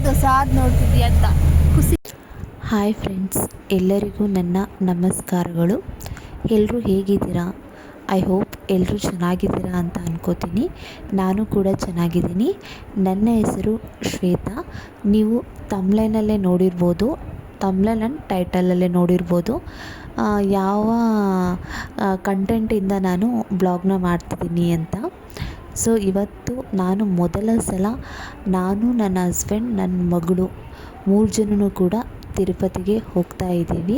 ಹೊಸಾದ್ ನೋಡ್ತಿದ್ಯಾ ಅಂತ ಖುಷಿ. ಹಾಯ್ ಫ್ರೆಂಡ್ಸ್, ಎಲ್ಲರಿಗೂ ನನ್ನ ನಮಸ್ಕಾರಗಳು. ಎಲ್ಲರೂ ಹೇಗಿದ್ದೀರಾ? ಐ ಹೋಪ್ ಎಲ್ಲರೂ ಚೆನ್ನಾಗಿದ್ದೀರಾ ಅಂತ ಅನ್ಕೋತೀನಿ. ನಾನು ಕೂಡ ಚೆನ್ನಾಗಿದ್ದೀನಿ. ನನ್ನ ಹೆಸರು ಶ್ವೇತಾ. ನೀವು ತಮ್ಲೈನಲ್ಲೇ ನೋಡಿರ್ಬೋದು, ತಮ್ಲೈನ್ ಆ್ಯಂಡ್ ಟೈಟಲಲ್ಲೇ ನೋಡಿರ್ಬೋದು ಯಾವ ಕಂಟೆಂಟಿಂದ ನಾನು ಬ್ಲಾಗ್ನ ಮಾಡ್ತಿದ್ದೀನಿ ಅಂತ. ಸೊ ಇವತ್ತು ನಾನು ಮೊದಲ ಸಲ ನನ್ನ ಹಸ್ಬೆಂಡ್, ನನ್ನ ಮಗಳು 3 ಜನನೂ ಕೂಡ ತಿರುಪತಿಗೆ ಹೋಗ್ತಾ ಇದ್ದೀವಿ.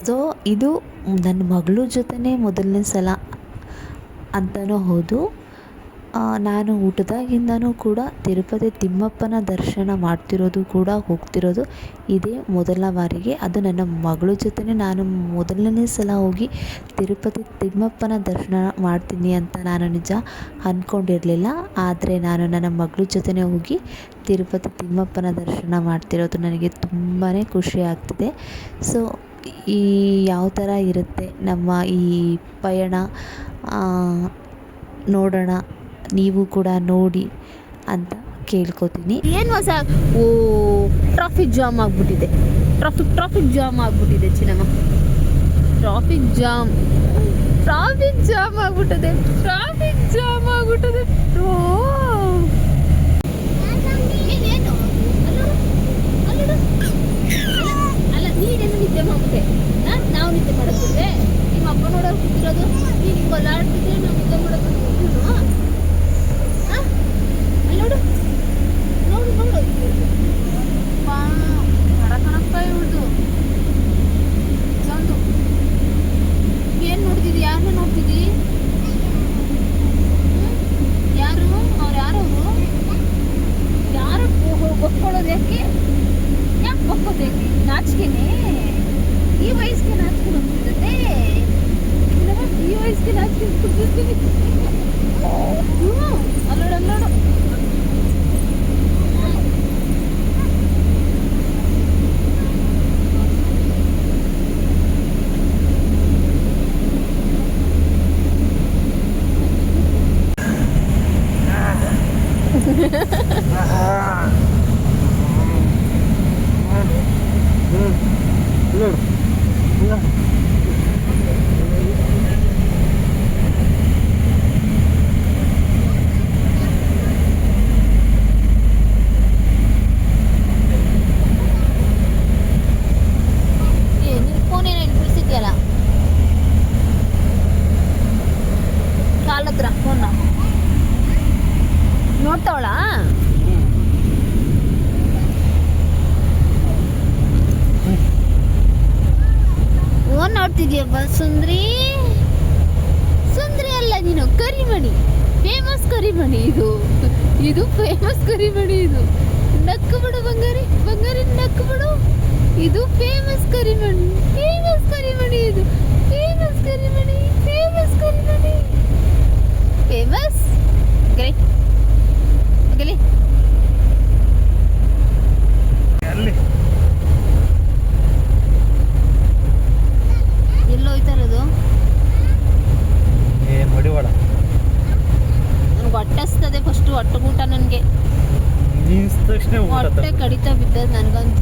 ಸೊ ಇದು ನನ್ನ ಮಗಳ ಜೊತೆನೇ ಮೊದಲನೇ ಸಲ ಅಂತಲೂ ಹೌದು. ನಾನು ಹುಟ್ಟಿದಾಗಿಂದನೂ ಕೂಡ ತಿರುಪತಿ ತಿಮ್ಮಪ್ಪನ ದರ್ಶನ ಮಾಡ್ತಿರೋದು ಕೂಡ ಹೋಗ್ತಿರೋದು ಇದೇ ಮೊದಲ ಬಾರಿಗೆ. ಅದು ನನ್ನ ಮಗಳ ಜೊತೆನೇ ನಾನು ಮೊದಲನೇ ಸಲ ಹೋಗಿ ತಿರುಪತಿ ತಿಮ್ಮಪ್ಪನ ದರ್ಶನ ಮಾಡ್ತೀನಿ ಅಂತ ನಾನು ನಿಜ ಅಂದ್ಕೊಂಡಿರಲಿಲ್ಲ. ಆದರೆ ನಾನು ನನ್ನ ಮಗಳ ಜೊತೆನೇ ಹೋಗಿ ತಿರುಪತಿ ತಿಮ್ಮಪ್ಪನ ದರ್ಶನ ಮಾಡ್ತಿರೋದು ನನಗೆ ತುಂಬಾ ಖುಷಿ ಆಗ್ತಿದೆ. ಸೊ ಈ ಯಾವ ಥರ ಇರುತ್ತೆ ನಮ್ಮ ಈ ಪಯಣ ನೋಡೋಣ, ನೀವು ಕೂಡ ನೋಡಿ ಅಂತ ಕೇಳ್ಕೊತೀನಿ. ಏನು ಹೊಸ ಟ್ರಾಫಿಕ್ ಜಾಮ್ ಆಗಿಬಿಟ್ಟಿದೆ. ಟ್ರಾಫಿಕ್ ಜಾಮ್ ಆಗಿಬಿಟ್ಟಿದೆ ಚಿನ್ನಮ್ಮ. ಟ್ರಾಫಿಕ್ ಜಾಮ್ ಆಗಿಬಿಟ್ಟಿದೆ. ಅಲ್ಲ, ನೀನೇನು ನಿದ್ದೆ ಮಾಡ್ಬಿಟ್ಟೆ? ನಾವು ನಿದ್ದೆ ಮಾಡುತ್ತಿದ್ದೆ. ನಿಮ್ಮ ಅಪ್ಪ ನೋಡೋರು ಕೂತಿರೋದು, ನೀನು ಕೊಲಾಡ್ತಿದ್ರೆ ನಾವು ನಿದ್ದೆ ಮಾಡೋದು. ನೋಡು ಕಣಕ್ಕಾಯಿ ಉಳ್ದು ಚಂದು. ಏನು ನೋಡ್ತಿದ್ದಿ? ಯಾರನ್ನ ನೋಡ್ತಿದ್ದಿ? ಯಾರು ಅವ್ರು? ಯಾರು ಬಕ್ಕೊಳ್ಳೋದು? ಯಾಕೆ ಬಕ್ಕೋದು? ಯಾಕೆ ನಾಚಿಕೆನೆ? ಈ ವಯಸ್ಸಿಗೆ ನಾಚಿಕೆ ಬಂದ್ಬಿಡುತ್ತೆ. ಈ ವಯಸ್ಸಿಗೆ ನಾಚಿಕೆ ಬಂದ್ಬಿಡ್ತೀನಿ. ಅಲ್ಲೋಡು ಕಾಲತ್ರ ಫೋನ್ ನೋಡ್ತಾವಳ. ಓನ್ ನೋಡ್ತಿದ್ಯಪ್ಪ ಸುಂದ್ರಿ ಅಲ್ಲ ನೀನು, ಕರಿಮಣಿ. ಫೇಮಸ್ ಕರಿಮಣಿ ಇದು ಫೇಮಸ್ ಕರಿಮಣಿ. ಇದು ನಕ್ಕು ಬಿಡು ಬಂಗಾರಿ ನಕ್ಕು ಬಿಡು. ಇದು ಫೇಮಸ್ ಕರಿಮಣಿ. ಇದು ಫೇಮಸ್ ಕರಿಮಣಿ. ಫೇಮಸ್ ಗಲಿ ಎಲ್ಲೋ ಹೋಯ್ತಾ ಇರೋದು? ಮಡಿವಾಳ. ನನಗೆ ಹೊಟ್ಟೆ ಹಸ್ತದೆ. ಫಸ್ಟ್ ಹೊಟ್ಟೆಗೂಟ ನನಗೆ ಹೊಟ್ಟೆ ಕಡಿತ ಬಿದ್ದದ ನನಗಂತೂ.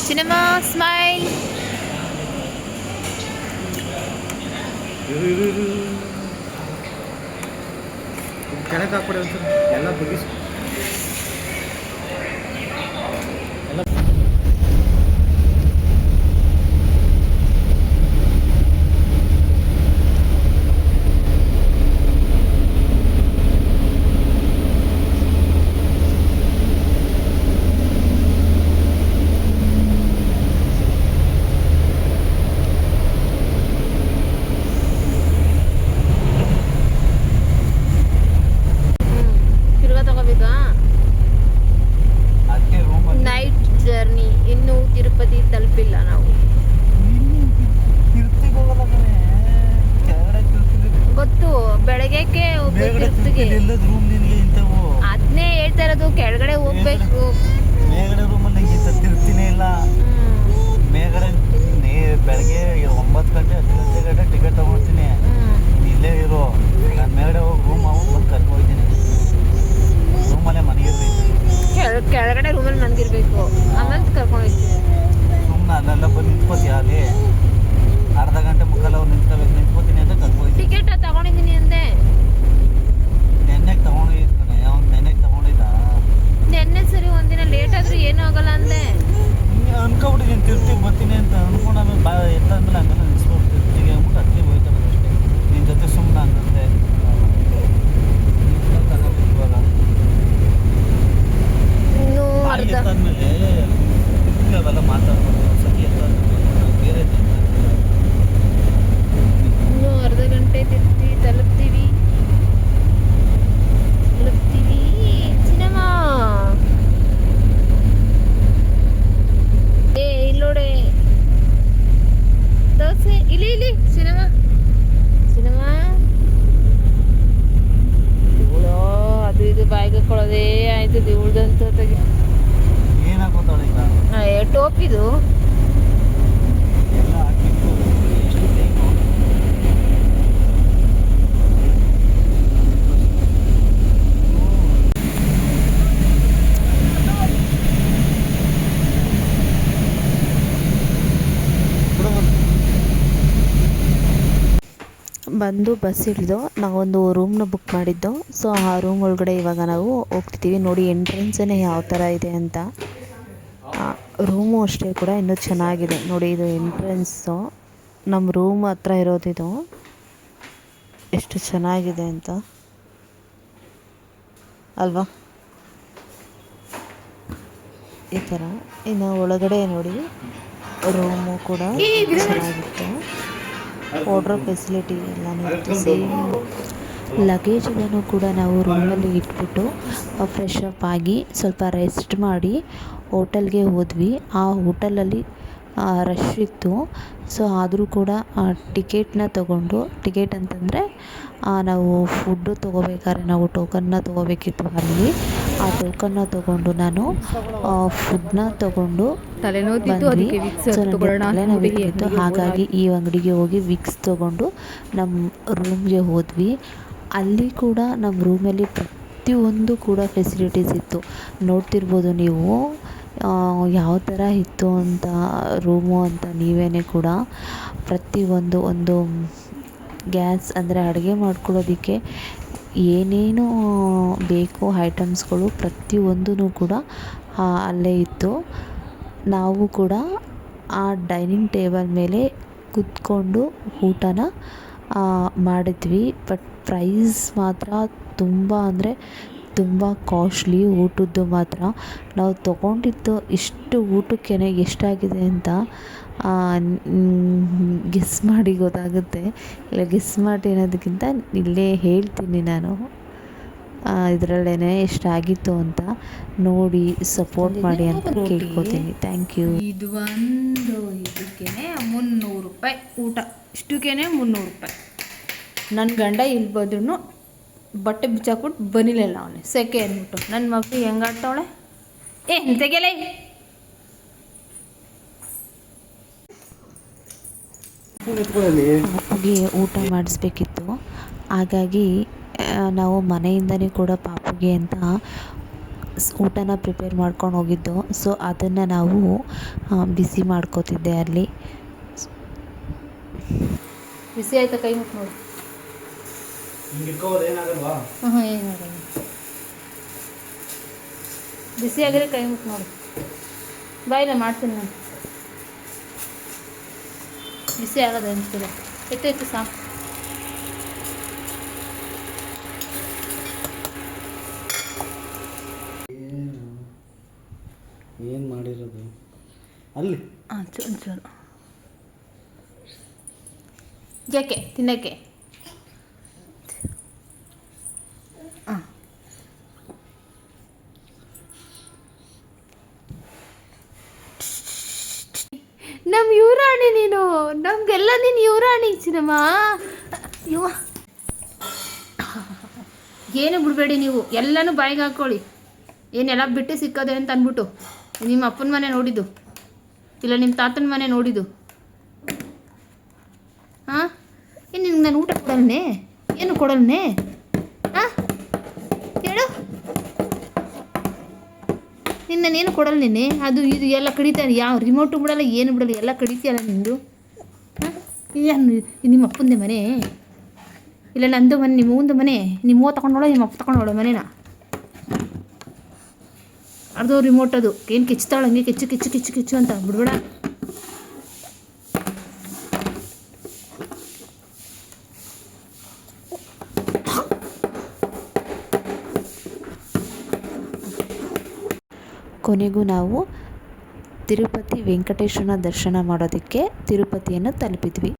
Cinema smile. ಕೆಳಗೆ ಹಾಕ್ಬಿಡಿ ಒಂದ್ಸಲ ಎಲ್ಲ ಬಗ್ಗಿಸಿ. Night journey. ಇನ್ನೂ ತಿರುಪತಿ ತಲುಪಿಲ್ಲ ನಾವು. ಗೊತ್ತು, ಬೆಳಗ್ಗೆಕ್ಕೆ ಹೋಗ್ಬೇಕು ತಿರುಪತಿಗೆ. ಅದನ್ನೇ ಹೇಳ್ತಾ ಇರೋದು, ಕೆಳಗಡೆ ಹೋಗ್ಬೇಕು. ಇಲ್ಲ. ಮೇಲ್ಗಡೆ ಬೆಳಗ್ಗೆ 9 ಗಂಟೆ 10 ಗಂಟೆ ಟಿಕೆಟ್ ತೊಗೊಳ್ತೀನಿ. ನೀನು ಇಲ್ಲೇ ಇರು, ನಾನು ಮೇಲ್ಗಡೆ ಹೋಗಿ ರೂಮ್ ಆಗ್ಬಿಟ್ಟು ಬಂದು ಕರ್ಕೊಂಡು ಹೋಗ್ತೀನಿ. ರೂಮಲ್ಲೇ ಮನೆಗಿರ್ರಿ. ಕೆಳಗಡೆ ರೂಮಲ್ಲಿ ಮನ್ಗಿರ್ಬೇಕು, ಆಮೇಲೆ ಕರ್ಕೊಂಡು ಹೋಗ್ತೀವಿ. ಸುಮ್ಮನೆ ಅಲ್ಲೆಲ್ಲ ಬಂದು ನಿಂತ್ಕೋತೀಯ ಅಲ್ಲಿ ಅರ್ಧ ಗಂಟೆ ಮುಕ್ಕಾಲು ಅವ್ರು ನಿಂತ್ಕೋತೀನಿ ಅಂತ ಕರ್ಕೊಂಡು ಟಿಕೆಟ್ ತಗೊಂಡಿದ್ದೀನಿ ಅಂದೆ. ನೆನ್ನೆಗೆ ತೊಗೊಂಡೋಗಿದ್ದಾನೆ. ಅವ್ನು ನೆನ್ನೆಗೆ ತೊಗೊಂಡಿದ್ದ. ನೆನ್ನೆ ಸರಿ ಒಂದಿನ ಲೇಟ್ ಆದ್ರೂ ಏನೂ ಆಗಲ್ಲ ಅಂದೆ. ಅನ್ಕೊಬಿಟ್ಟಿದ್ದೀನಿ ತಿರ್ತಿಗೆ ಬರ್ತೀನಿ ಅಂತ ಅನ್ಕೊಂಡು ಆಮೇಲೆ ಎತ್ತಾದ್ಮೇಲೆ ಹಂಗೆಲ್ಲ ನಿಲ್ಸ್ಬಿಟ್ಟು ತಿರ್ತಿಗೆ ಅಂದ್ಬಿಟ್ಟು ಅದಕ್ಕೆ ಹೋಯ್ತಾರೆ ಅಷ್ಟೇ. ನಿನ್ನ ಜೊತೆ ಸುಮ್ಮನೆ ಹಂಗಂದೆ ಇವಾಗ ಇನ್ನೂ ಅರ್ಧ ಎತ್ತಾದ್ಮೇಲೆ ಅವೆಲ್ಲ ಮಾತಾಡ್ಬೋದು. ಸತಿ ಎತ್ತಾದ್ಮೇಲೆ ಬೇರೆ ಇನ್ನೂ ಅರ್ಧ ಗಂಟೆ ತಲುಪ್ತೀವಿ ಸಿನಿಮಾ. ಇಲ್ಲೋಡೆ ದೋಸೆ ಇಲ್ಲಿ ಸಿನಿಮಾ ಇವಳು ಅದು ಇದು ಬಾಯಿಗೆ ಹಾಕೊಳ್ಳೋದೇ ಆಯ್ತು. ಇವಳ್ದಂತ ಏನಾಗೋತಾಳೆ ಈಗ ಟೋಪಿದು ಎಲ್ಲ ಹಾಕಿತ್ತು. ಎಷ್ಟು ಟೈಮು ಬಂದು ಬಸ್ ಹಿಡಿದು ನಾವೊಂದು ರೂಮ್ನ ಬುಕ್ ಮಾಡಿದ್ದು. ಸೊ ಆ ರೂಮ್ ಒಳಗಡೆ ಇವಾಗ ನಾವು ಹೋಗ್ತಿದ್ದೀವಿ. ನೋಡಿ ಎಂಟ್ರೆನ್ಸೇ ಯಾವ ಥರ ಇದೆ ಅಂತ. ರೂಮು ಅಷ್ಟೇ ಕೂಡ ಇನ್ನೂ ಚೆನ್ನಾಗಿದೆ. ನೋಡಿ ಇದು ಎಂಟ್ರೆನ್ಸು, ನಮ್ಮ ರೂಮ್ ಹತ್ರ ಇರೋದಿದು. ಎಷ್ಟು ಚೆನ್ನಾಗಿದೆ ಅಂತ ಅಲ್ವಾ? ಈ ಥರ. ಇನ್ನು ಒಳಗಡೆ ನೋಡಿ ರೂಮು ಕೂಡ ಚೆನ್ನಾಗಿತ್ತು. ವಾರ್ಡ್ರೋಬ್ ಫೆಸಿಲಿಟಿ ಎಲ್ಲನೂ ಇತ್ತು. ಸೇಮ್ ಲಗೇಜನ್ನು ಕೂಡ ನಾವು ರೂಮಲ್ಲಿ ಇಟ್ಬಿಟ್ಟು ಫ್ರೆಶ್ ಅಪ್ ಆಗಿ ಸ್ವಲ್ಪ ರೆಸ್ಟ್ ಮಾಡಿ ಹೋಟೆಲ್ಗೆ ಹೋದ್ವಿ. ಆ ಹೋಟೆಲಲ್ಲಿ ರಶ್ ಇತ್ತು. ಸೊ ಆದರೂ ಕೂಡ ಟಿಕೆಟ್ನ ತೊಗೊಂಡು, ಟಿಕೆಟ್ ಅಂತಂದರೆ ನಾವು ಫುಡ್ಡು ತೊಗೋಬೇಕಾದ್ರೆ ನಾವು ಟೋಕನ್ನ ತೊಗೋಬೇಕಿತ್ತು ಅಲ್ಲಿ. ಆ ಟೋಕನ್ನ ತೊಗೊಂಡು ನಾನು ಫುಡ್ನ ತೊಗೊಂಡು ಬಂದ್ವಿ. ಸೊ ನನಗೆ ತಲೆನೋವಿತ್ತು, ಹಾಗಾಗಿ ಈ ಅಂಗಡಿಗೆ ಹೋಗಿ ವಿಕ್ಸ್ ತೊಗೊಂಡು ನಮ್ಮ ರೂಮ್ಗೆ ಹೋದ್ವಿ. ಅಲ್ಲಿ ಕೂಡ ನಮ್ಮ ರೂಮಲ್ಲಿ ಪ್ರತಿಯೊಂದು ಕೂಡ ಫೆಸಿಲಿಟೀಸ್ ಇತ್ತು. ನೋಡ್ತಿರ್ಬೋದು ನೀವು ಯಾವ ಥರ ಇತ್ತು ಅಂತ ರೂಮು ಅಂತ ನೀವೇ ಕೂಡ. ಪ್ರತಿಯೊಂದು ಒಂದು ಗ್ಯಾಸ್ ಅಂದರೆ ಅಡುಗೆ ಮಾಡ್ಕೊಳ್ಳೋದಕ್ಕೆ ಏನೇನು ಬೇಕು ಐಟಮ್ಸ್ಗಳು ಪ್ರತಿಯೊಂದೂ ಕೂಡ ಅಲ್ಲೇ ಇತ್ತು. ನಾವು ಕೂಡ ಆ ಡೈನಿಂಗ್ ಟೇಬಲ್ ಮೇಲೆ ಕೂತ್ಕೊಂಡು ಊಟನ ಮಾಡಿದ್ವಿ. ಬಟ್ ಪ್ರೈಸ್ ಮಾತ್ರ ತುಂಬ ಅಂದರೆ ತುಂಬ ಕಾಸ್ಟ್ಲಿ ಊಟದ್ದು ಮಾತ್ರ. ನಾವು ತೊಗೊಂಡಿದ್ದು ಇಷ್ಟು ಊಟಕ್ಕೆ ಎಷ್ಟಾಗಿದೆ ಅಂತ ಗೆಸ್ ಮಾಡಿ ಗೊತ್ತಾಗುತ್ತೆ. ಇಲ್ಲ ಗೆಸ್ ಮಾಡಿ ಅನ್ನೋದಕ್ಕಿಂತ ಇಲ್ಲೇ ಹೇಳ್ತೀನಿ ನಾನು ಇದರಲ್ಲೇ ಎಷ್ಟಾಗಿತ್ತು ಅಂತ. ನೋಡಿ ಸಪೋರ್ಟ್ ಮಾಡಿ ಅಂತ ಕೇಳ್ಕೊತೀನಿ. Thank you. ಇದು ಒಂದು ಇದಕ್ಕೆ 300 ರೂಪಾಯಿ ಊಟ. ಇಷ್ಟಕ್ಕೇ 300 ರೂಪಾಯಿ. ನನ್ನ ಗಂಡ ಇಲ್ಲಿ ಬಂದ್ರೂ ಬಟ್ಟೆ ಬಿಚ್ಚಾಕ್ಬಿಟ್ಟು ಬನಿಲಿಲ್ಲ ಅವನೇ ಸೆಕೆ ಅಂದ್ಬಿಟ್ಟು. ನನ್ನ ಮಗಳು ಹೆಂಗಾಡ್ತಾವಳೆ ತೆಗೆಲೆ. ಪಾಪುಗೆ ಊಟ ಮಾಡಿಸ್ಬೇಕಿತ್ತು. ಹಾಗಾಗಿ ನಾವು ಮನೆಯಿಂದನೇ ಕೂಡ ಪಾಪುಗೆ ಅಂತ ಊಟನ ಪ್ರಿಪೇರ್ ಮಾಡ್ಕೊಂಡು ಹೋಗಿದ್ದು. ಸೊ ಅದನ್ನು ನಾವು ಬಿಸಿ ಮಾಡ್ಕೋತಿದ್ದೆ ಅಲ್ಲಿ. ಬಿಸಿ ಆಯ್ತಾ? ಕೈ ಮುಟ್ಟು ನೋಡಿ. ಏನಾಗಲ್ಲ. ಬಿಸಿ ಆಗಿದ್ರೆ ಕೈ ಮುಟ್ಟು ನೋಡಿ. ಬಾಯಿಲ್ಲ ಮಾಡ್ತೀನಿ ನಾನು. ಬಿಸಿ ಆಗೋದು ಅನಿಸ್ತಿಲ್ಲ. ಎತ್ತು ಸಾಕು. ಏನು ಮಾಡಿರೋದು ಅಲ್ಲಿ? ಚೂರು ಯಾಕೆ ತಿನ್ನೋಕ್ಕೆ? ನಮ್ಮ ಯುವರಾಣಿ ನೀನು, ನಮಗೆಲ್ಲ ನೀನು ಯುವರಾಣಿ ಚಿನ್ನಮ್ಮ. ಏನು ಬಿಡಬೇಡಿ ನೀವು, ಎಲ್ಲನೂ ಬಾಯಿಗೆ ಹಾಕ್ಕೊಳ್ಳಿ. ಏನೆಲ್ಲ ಬಿಟ್ಟು ಸಿಕ್ಕೋದೆ ಅಂತ ಅಂದ್ಬಿಟ್ಟು ನಿಮ್ಮ ಅಪ್ಪನ ಮನೆ ನೋಡಿದ್ದು ಇಲ್ಲ ನಿಮ್ಮ ತಾತನ ಮನೆ ನೋಡಿದ್ದು? ಹಾಂ, ಏನು ನಿನ್ಗೆ ನಾನು ಊಟ ಕೊಡಲ್ನೇ? ಏನು ಕೊಡಲ್ನೇ? ಹಾಂ ಹೇಳು, ನಿನ್ನ ನಾನೇನು ಕೊಡಲ್ಲ ನಿನ್ನೆ. ಅದು ಇದು ಎಲ್ಲ ಕಡಿತಾನೆ, ಯಾವ ರಿಮೋಟು ಬಿಡಲ್ಲ, ಏನು ಬಿಡಲ್ಲ, ಎಲ್ಲ ಕಡಿತೀಯಲ್ಲ ನಿಂದು. ಹಾಂ, ಏನು ನಿಮ್ಮ ಅಪ್ಪಂದೆ ಮನೆ? ಇಲ್ಲ ನಂದು ಮನೆ, ನಿಮ್ಮ ಒಂದು ಮನೆ, ನಿಮ್ಮ ತಗೊಂಡು ನೋಡೋ, ನಿಮ್ಮ ಅಪ್ಪ ತಗೊಂಡು ನೋಡೋ ಮನೆನ. ಅದು ರಿಮೋಟ್ ಅದು ಏನು ಕಿಚ್ತಾಳೆ ಹಂಗೆ ಕಿಚ್ಚು ಕಿಚ್ಚು ಕಿಚ್ಚು ಕಿಚ್ಚು ಅಂತ ಬಿಡ್ಬೇಡ. ಕೊನೆಗೂ ನಾವು ತಿರುಪತಿ ವೆಂಕಟೇಶ್ವರನ ದರ್ಶನ ಮಾಡೋದಕ್ಕೆ ತಿರುಪತಿಯನ್ನು ತಲುಪಿದ್ವಿ.